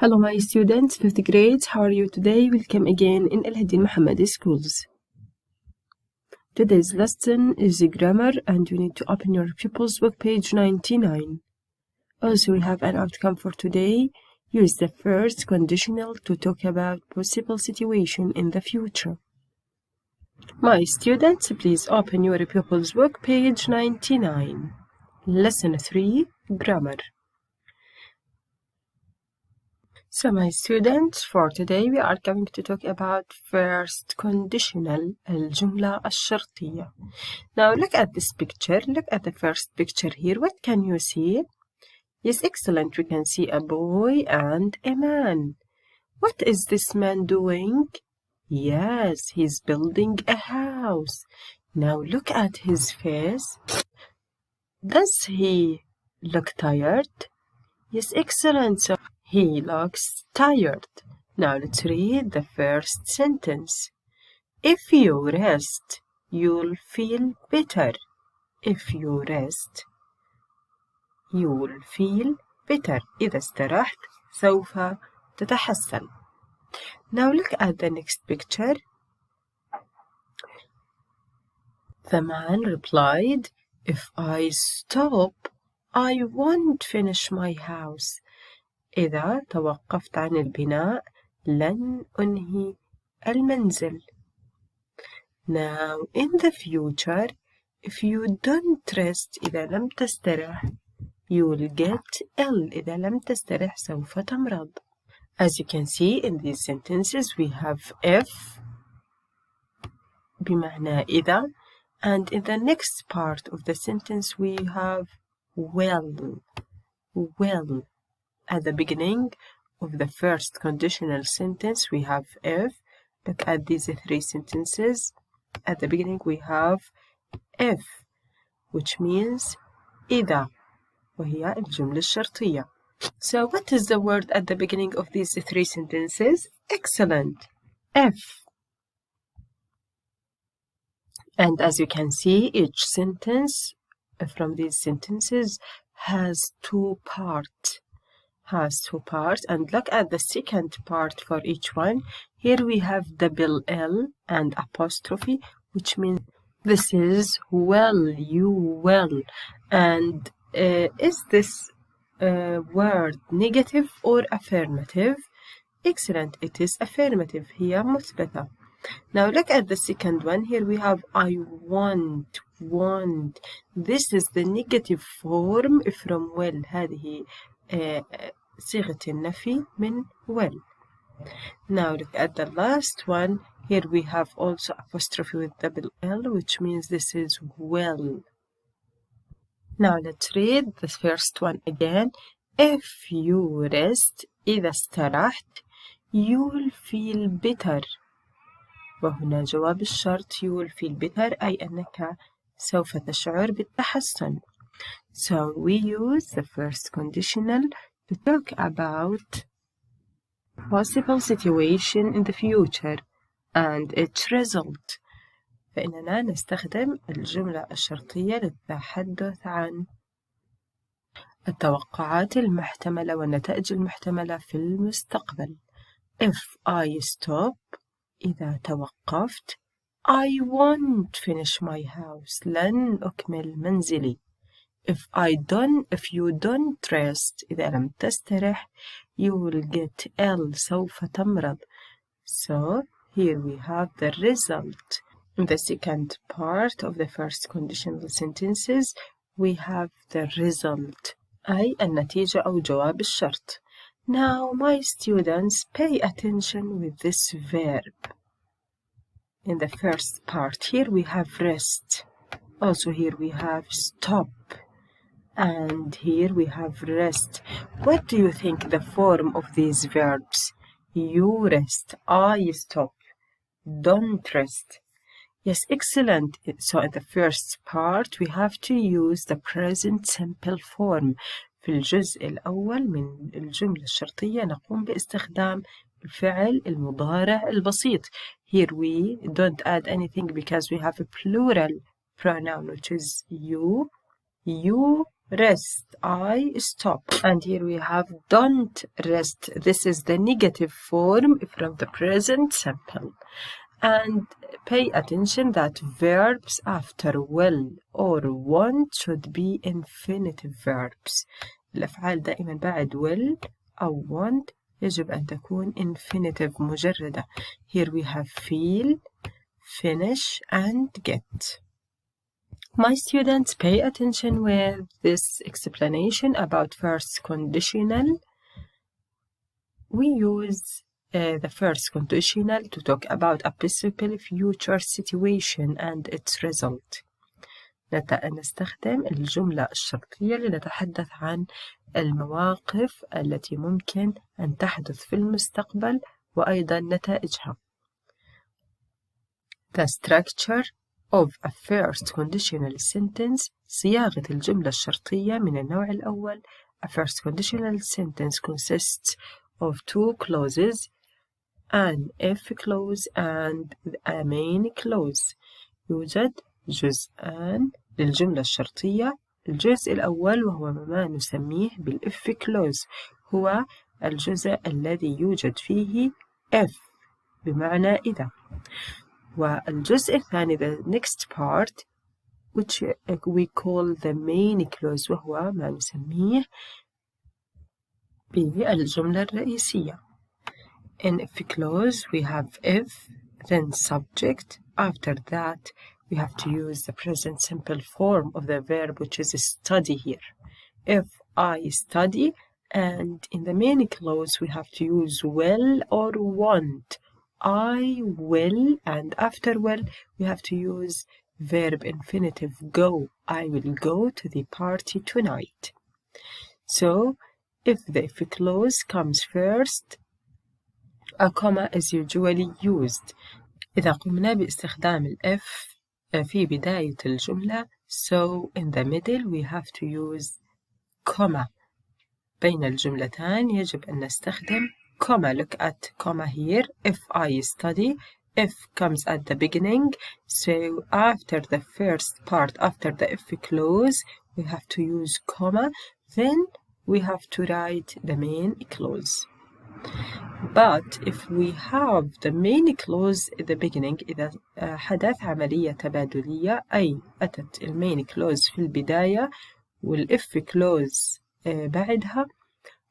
Hello my students, 5th grades, how are you today? Welcome again in Al-Hadi Al-Mohammad schools. Today's lesson is grammar and you need to open your pupils book page 99. Also we have an outcome for today. Use the first conditional to talk about possible situation in the future. My students, please open your pupils book page 99. Lesson 3, Grammar. So my students, for today we are going to talk about first conditional, الجملة الشرطية. Now look at this picture, look at the first picture here. What can you see? Yes, excellent. We can see a boy and a man. What is this man doing? Yes, he's building a house. Now look at his face. Does he look tired? Yes, excellent. So he looks tired. Now let's read the first sentence. If you rest, you'll feel better. If you rest, you'll feel better. إذا استرحت سوف تتحسن. Now look at the next picture. The man replied, if I stop, I won't finish my house. إذا توقفت عن البناء لن أنهي المنزل. Now in the future, if you don't rest إذا لم تسترح, you will get ill. إذا لم تسترح سوف تمرض. As you can see in these sentences we have if بمعنى إذا, and in the next part of the sentence we have will. At the beginning of the first conditional sentence, we have if. Look at these three sentences. At the beginning, we have if, which means إذا, وهي الجملة الشرطية. So, what is the word at the beginning of these three sentences? Excellent. If. And as you can see, each sentence from these sentences has two parts. And look at the second part for each one. Here we have double L and apostrophe, which means this is well, you will. And is this word negative or affirmative? Excellent, it is affirmative. هي مثبتة. Now look at the second one. Here we have I want. This is the negative form from will. هذه صيغة النفي من will. Now look at the last one. Here we have also apostrophe with double L, which means this is well. Now let's read the first one again. If you rest, إذا استرحت, you'll feel better. وهنا جواب الشرط you'll feel better أي أنك سوف تشعر بالتحسن. So we use the first conditional to talk about possible situation in the future and its result. فإننا نستخدم الجملة الشرطية للتحدث عن التوقعات المحتملة والنتائج المحتملة في المستقبل. If I stop, إذا توقفت, I won't finish my house. لن أكمل منزلي. If you don't rest, إذا لم تسترح, you will get ill. سوف تمرض. So here we have the result. In the second part of the first conditional sentences, we have the result. أي النتيجة أو جواب الشرط. Now my students, pay attention with this verb. In the first part, here we have rest. Also here we have stop. And here we have rest. What do you think the form of these verbs? You rest, I stop, don't rest. Yes, excellent. So in the first part we have to use the present simple form. في الجزء الأول من الجملة الشرطية نقوم باستخدام الفعل المضارع البسيط. Here we don't add anything because we have a plural pronoun which is you rest, I stop. And here we have don't rest. This is the negative form from the present simple. And pay attention that verbs after will or want should be infinitive verbs. الأفعال دائما بعد will أو want يجب أن تكون infinitive مجردة. Here we have feel, finish and get. My students, pay attention with this explanation about first conditional. We use the first conditional to talk about a possible future situation and its result. نستخدم الجملة الشرطية لنتحدث عن المواقف التي ممكن أن تحدث في المستقبل وأيضا نتائجها. The structure of a first conditional sentence. صياغة الجملة الشرطية من النوع الأول. A first conditional sentence consists of two clauses, an if clause and a main clause. يوجد جزءان للجملة الشرطية. الجزء الأول وهو ما نسميه بالif clause، هو الجزء الذي يوجد فيه if بمعنى إذا. والجزء الثاني the next part which we call the main clause وهو ما نسميه بالجملة الرئيسية. In if clause we have if, then subject. After that we have to use the present simple form of the verb which is study here. If I study, and in the main clause we have to use will or want. I will, and after will we have to use verb infinitive go. I will go to the party tonight. So if the if clause comes first, a comma is usually used. إذا قمنا باستخدام ال if في بداية الجملة, so in the middle we have to use comma. بين الجملتان يجب أن نستخدم comma. Look at comma here. If I study, if comes at the beginning, so after the first part, after the if clause, we have to use comma, then we have to write the main clause. But if we have the main clause at the beginning, إذا حدث عملية تبادلية أي أتت المين clause في البداية والإف clause بعدها،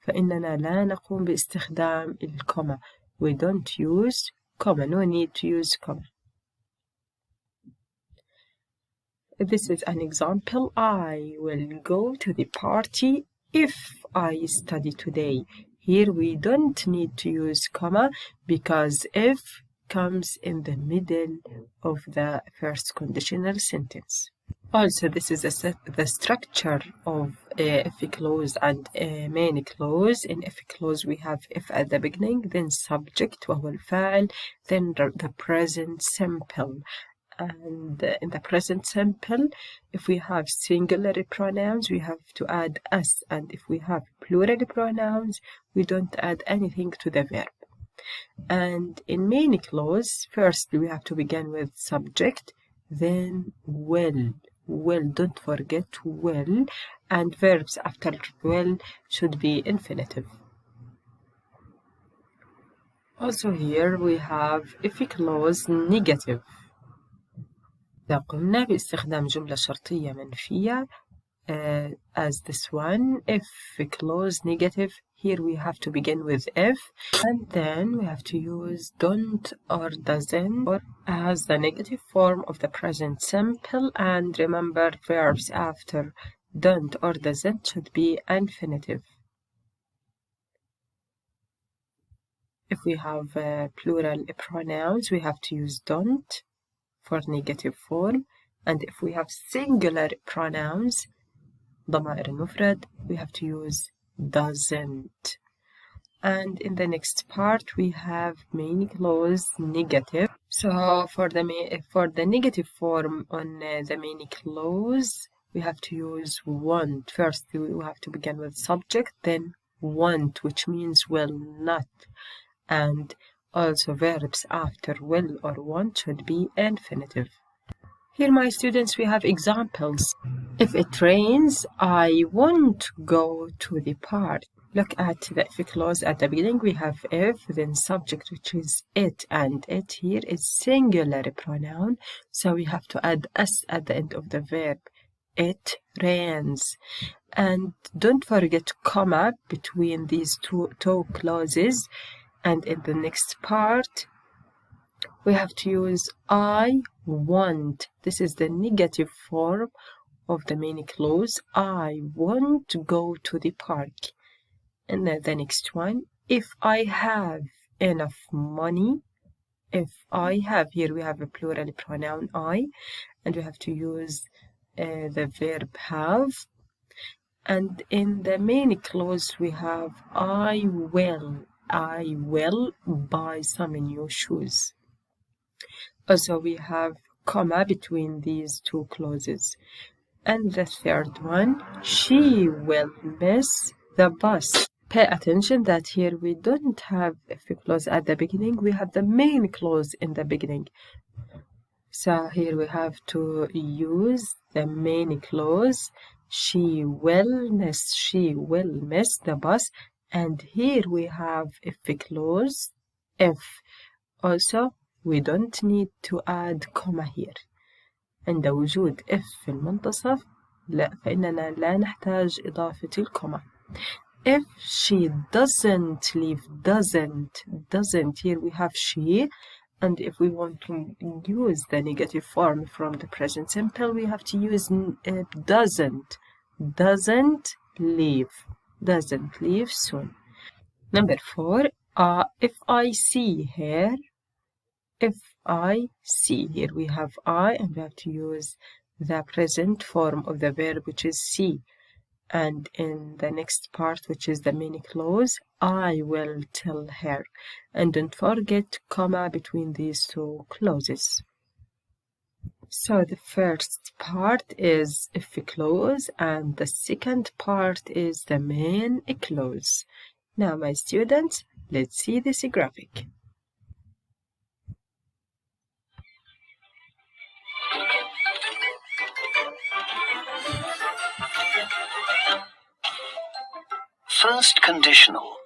فإننا لا نقوم باستخدام الكوما. We don't use comma. No need to use comma. This is an example. I will go to the party if I study today. Here we don't need to use comma because if comes in the middle of the first conditional sentence. Also, this is the structure of if clause and main clause. In if clause we have if at the beginning, then subject وهو الفاعل, then the present simple. And in the present simple, if we have singular pronouns, we have to add s, and if we have plural pronouns, we don't add anything to the verb. And in main clause, first we have to begin with subject, then will. Will, don't forget will, and verbs after will should be infinitive. Also here we have if clause negative. إذا قمنا باستخدام جملة شرطية منفية as this one, if clause negative, here we have to begin with if, and then we have to use don't or doesn't or as the negative form of the present simple, and remember verbs after don't or doesn't should be infinitive. If we have plural pronouns, we have to use don't for negative form, and if we have singular pronouns ضمائر المفرد, we have to use doesn't. And in the next part we have main clause negative. So for the negative form on the main clause, we have to use want. First we have to begin with subject, then want, which means will not, and also verbs after will or want should be infinitive. Here, my students, we have examples. If it rains, I won't go to the park. Look at the if clause at the beginning. We have if, then subject, which is it, and it here is singular pronoun. So we have to add s at the end of the verb. It rains. And don't forget comma between these two clauses. And in the next part, we have to use I want. This is the negative form of the main clause. I want to go to the park. And then the next one, if I have enough money. If I have, here we have a plural pronoun I, and we have to use the verb have. And in the main clause we have I will buy some new shoes. Also we have comma between these two clauses. And the third one, she will miss the bus. Pay attention that here we don't have if clause at the beginning, we have the main clause in the beginning. So here we have to use the main clause. She will miss the bus. And here we have if clause, if. Also, we don't need to add comma here. عند وجود if في المنتصف لا فإننا لا نحتاج إضافة الكوما. If she doesn't leave, doesn't, here we have she, and if we want to use the negative form from the present simple, we have to use doesn't leave soon. Number 4, if I see her, if I see, here we have I, and we have to use the present form of the verb, which is see. And in the next part, which is the main clause, I will tell her. And don't forget comma between these two clauses. So the first part is if clause, and the second part is the main clause. Now, my students, let's see this graphic. First conditional.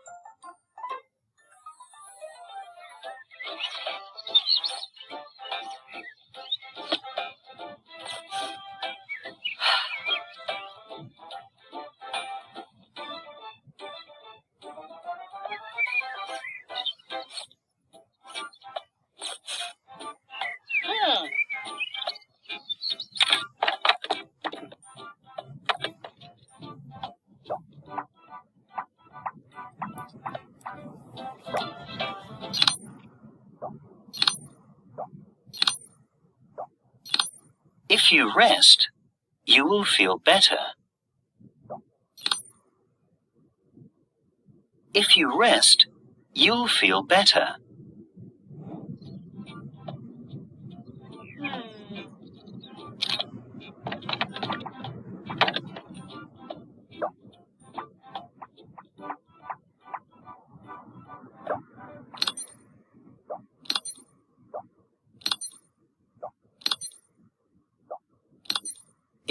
If you rest, you will feel better. If you rest, you'll feel better.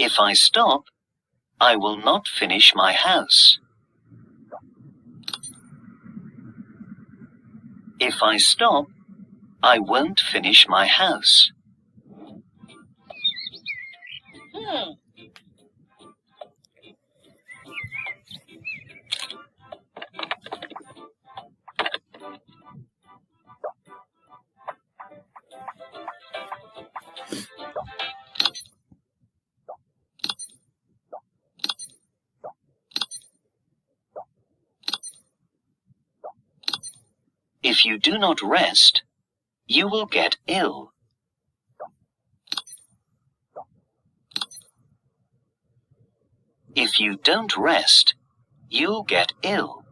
If I stop, I will not finish my house. If I stop, I won't finish my house. If you do not rest, you will get ill. If you don't rest, you'll get ill.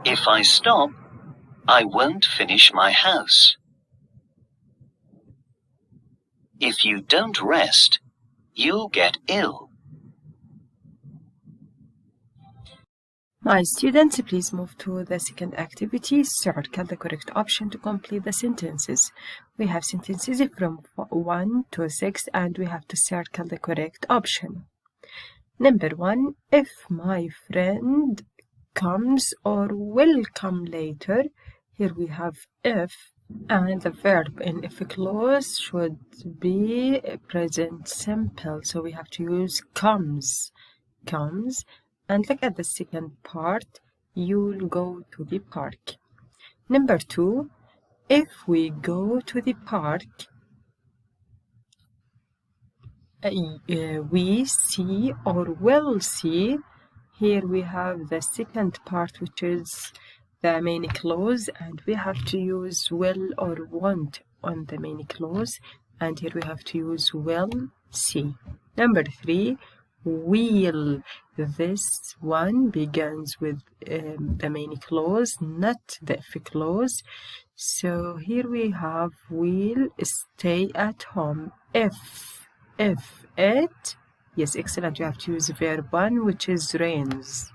If I stop, I won't finish my house. If you don't rest, you'll get ill. My students, please move to the second activity. Circle the correct option to complete the sentences. We have sentences from 1 to 6 and we have to circle the correct option. Number 1, if my friend comes or will come later. Here we have if, and the verb in if clause should be present simple, so we have to use comes. And look at the second part, you'll go to the park. Number 2, if we go to the park, we see or will see. Here we have the second part, which is the main clause, and we have to use will or want on the main clause, and here we have to use will see. Number 3, will. This one begins with the main clause, not the if clause. So here we have will stay at home if it, yes, excellent, you have to use verb 1, which is rains.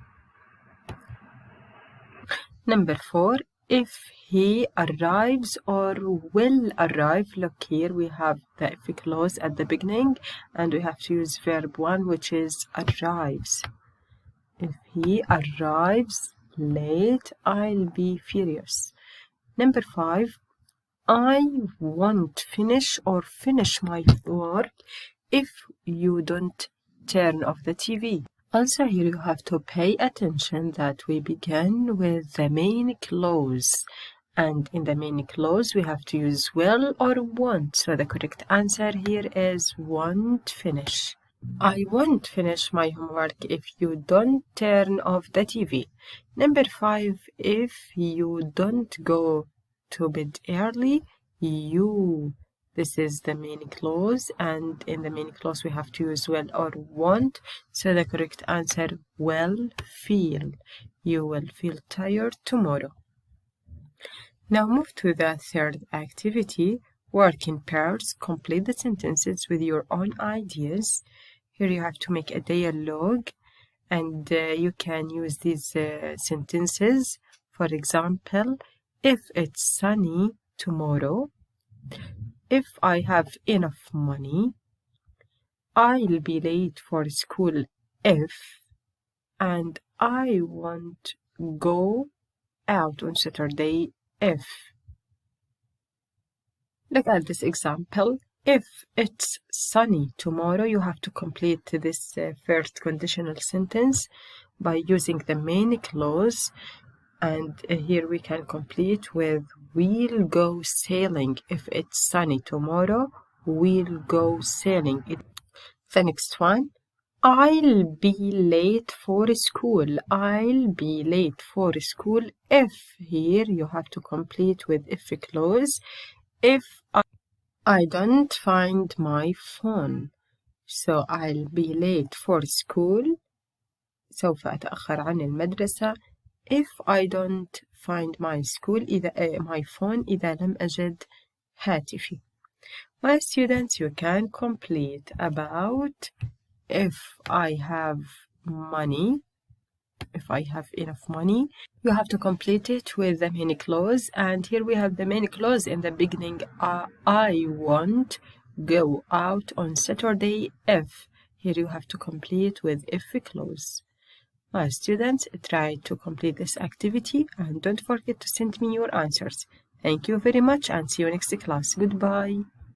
Number 4, if he arrives or will arrive. Look, here we have the if clause at the beginning and we have to use verb 1, which is arrives. If he arrives late, I'll be furious. Number 5, I won't finish my work if you don't turn off the TV. Also, here you have to pay attention that we begin with the main clause. And in the main clause, we have to use will or want. So the correct answer here is won't finish. I won't finish my homework if you don't turn off the TV. Number 5, if you don't go to bed early, you. This is the main clause, and in the main clause we have to use will or want. So the correct answer, will feel. You will feel tired tomorrow. Now move to the third activity. Work in pairs. Complete the sentences with your own ideas. Here you have to make a dialogue, and you can use these sentences. For example, if it's sunny tomorrow, if I have enough money, I'll be late for school if, and I won't go out on Saturday if. Look at this example. If it's sunny tomorrow, you have to complete this first conditional sentence by using the main clause. And here we can complete with we'll go sailing. If it's sunny tomorrow, we'll go sailing. The next one, I'll be late for school. I'll be late for school if. Here you have to complete with if clause. If I don't find my phone, so I'll be late for school. سوف أتأخر عن المدرسة. If I don't find my phone إذا لم أجد هاتفي. My students, you can complete about if I have money. If I have enough money, you have to complete it with the main clause, and here we have the main clause in the beginning. I won't go out on Saturday if. Here you have to complete with if clause. My students, try to complete this activity and don't forget to send me your answers. Thank you very much and see you next class. Goodbye.